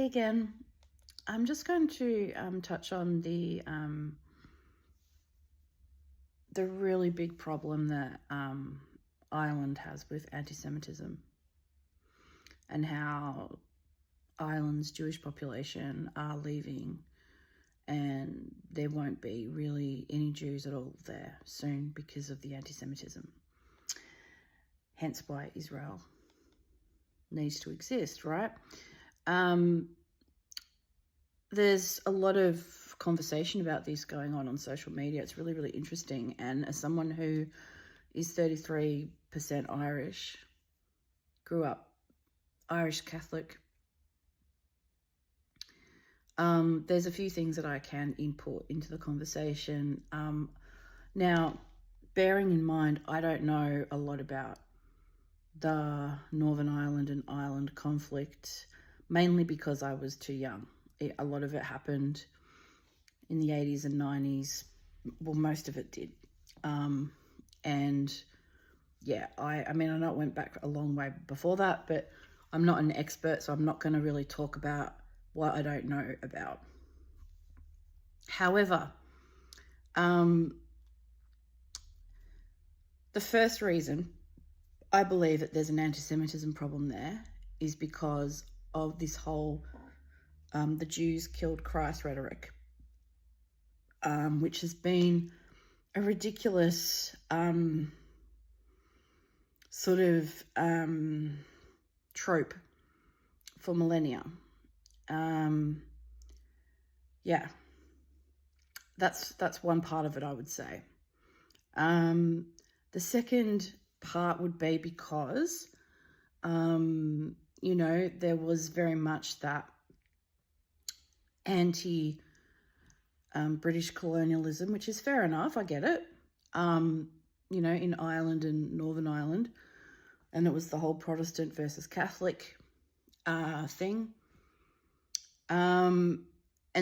Hey again. I'm just going to touch on the really big problem that Ireland has with anti-Semitism, and how Ireland's Jewish population are leaving, and there won't be really any Jews at all there soon because of the anti-Semitism. Hence why Israel needs to exist, right? There's a lot of conversation about this going on social media. It's really, really interesting. And as someone who is 33% Irish, grew up Irish Catholic, there's a few things that I can input into the conversation. Now, bearing in mind, I don't know a lot about the Northern Ireland and Ireland conflict, mainly because I was too young. A lot of it happened in the 80s and 90s. Well, most of it did. And yeah, I mean, I know it went back a long way before that, but I'm not an expert, so I'm not going to really talk about what I don't know about. However, the first reason I believe that there's an anti-Semitism problem there is because of this whole the Jews killed Christ rhetoric, which has been a ridiculous sort of trope for millennia. Yeah, that's one part of it, I would say. The second part would be because, there was very much that anti-British colonialism, which is fair enough, I get it, in Ireland and Northern Ireland. And it was the whole Protestant versus Catholic thing. And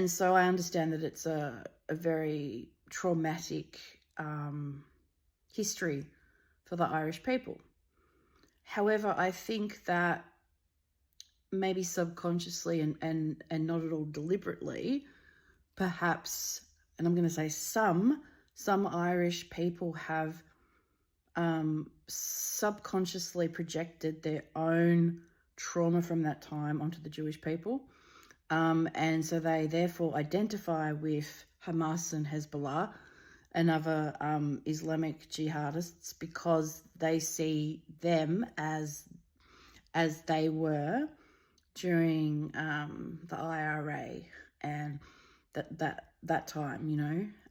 so I understand that it's a very traumatic history for the Irish people. However, I think that maybe subconsciously and not at all deliberately, perhaps, and I'm going to say some Irish people have subconsciously projected their own trauma from that time onto the Jewish people. And so they therefore identify with Hamas and Hezbollah and other Islamic jihadists because they see them as they were during the IRA and that time,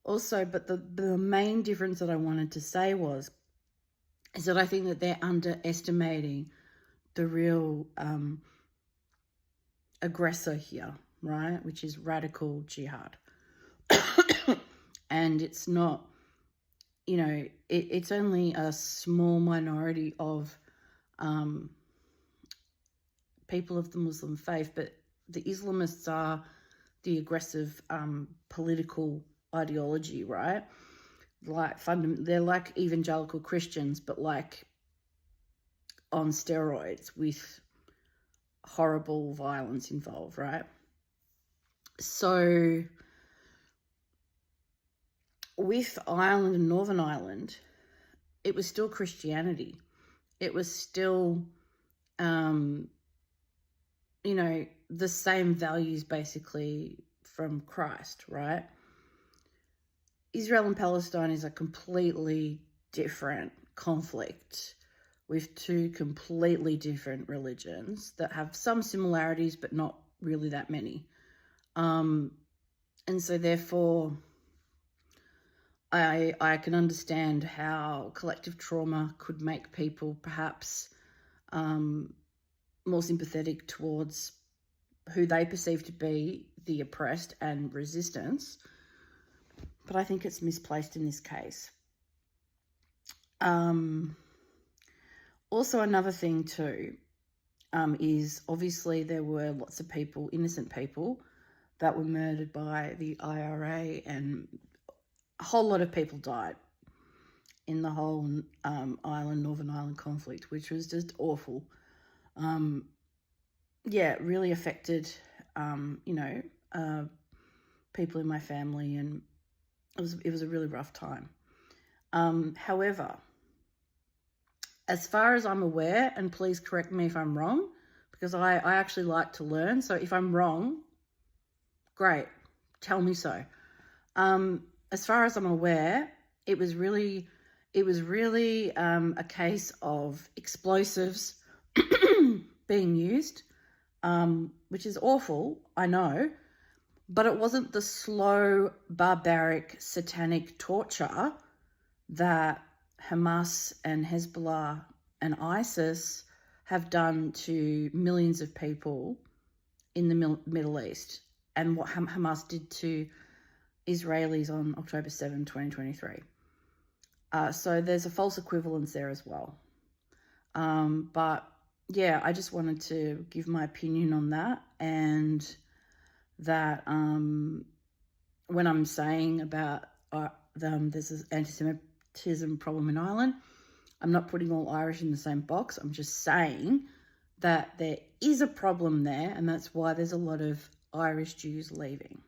Also, but the main difference that I wanted to say is that I think that they're underestimating the real aggressor here, right? Which is radical jihad. And it's not, it's only a small minority of people of the Muslim faith, but the Islamists are the aggressive political ideology, right? They're like evangelical Christians, but like on steroids with horrible violence involved, right? So with Ireland and Northern Ireland, it was still Christianity. It was still, the same values basically from Christ, right? Israel and Palestine is a completely different conflict with two completely different religions that have some similarities, but not really that many. And so therefore, I can understand how collective trauma could make people perhaps more sympathetic towards who they perceive to be the oppressed and resistance. But I think it's misplaced in this case. Also, another thing too is obviously there were lots of people, innocent people, that were murdered by the IRA, and a whole lot of people died in the whole Northern Ireland conflict, which was just awful. yeah, it really affected, people in my family, and it was a really rough time. However, as far as I'm aware, and please correct me if I'm wrong, because I actually like to learn. So if I'm wrong, great, tell me so. As far as I'm aware, it was really a case of explosives being used, which is awful, I know, but it wasn't the slow, barbaric, satanic torture that Hamas and Hezbollah and ISIS have done to millions of people in the Middle East, and what Hamas did to Israelis on October 7, 2023. So there's a false equivalence there as well. But yeah, I just wanted to give my opinion on that, and that when I'm saying about there's an anti-Semitism problem in Ireland, I'm not putting all Irish in the same box. I'm just saying that there is a problem there, and that's why there's a lot of Irish Jews leaving.